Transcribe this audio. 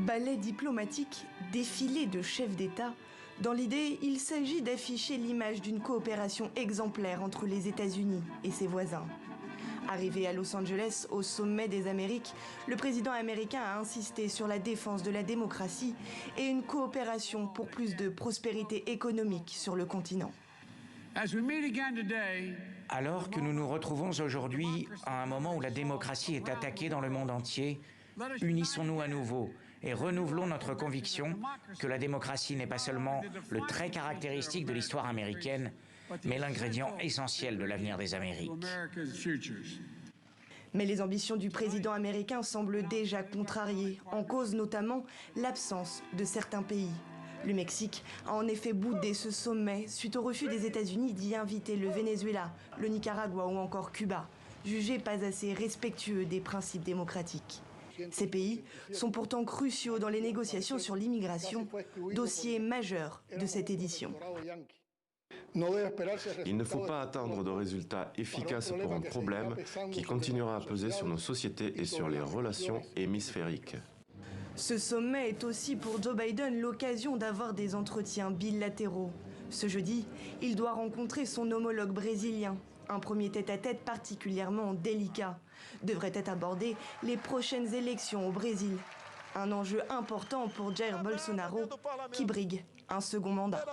Ballet diplomatique, défilé de chefs d'État. Dans l'idée, il s'agit d'afficher l'image d'une coopération exemplaire entre les États-Unis et ses voisins. Arrivé à Los Angeles, au sommet des Amériques, le président américain a insisté sur la défense de la démocratie et une coopération pour plus de prospérité économique sur le continent. Alors que nous nous retrouvons aujourd'hui à un moment où la démocratie est attaquée dans le monde entier, unissons-nous à nouveau et renouvelons notre conviction que la démocratie n'est pas seulement le trait caractéristique de l'histoire américaine, mais l'ingrédient essentiel de l'avenir des Amériques. Mais les ambitions du président américain semblent déjà contrariées, en cause notamment l'absence de certains pays. Le Mexique a en effet boudé ce sommet suite au refus des États-Unis d'y inviter le Venezuela, le Nicaragua ou encore Cuba, jugés pas assez respectueux des principes démocratiques. Ces pays sont pourtant cruciaux dans les négociations sur l'immigration, dossier majeur de cette édition. Il ne faut pas attendre de résultats efficaces pour un problème qui continuera à peser sur nos sociétés et sur les relations hémisphériques. Ce sommet est aussi pour Joe Biden l'occasion d'avoir des entretiens bilatéraux. Ce jeudi, il doit rencontrer son homologue brésilien. Un premier tête-à-tête particulièrement délicat. Devraient être abordées les prochaines élections au Brésil. Un enjeu important pour Jair Bolsonaro qui brigue un second mandat.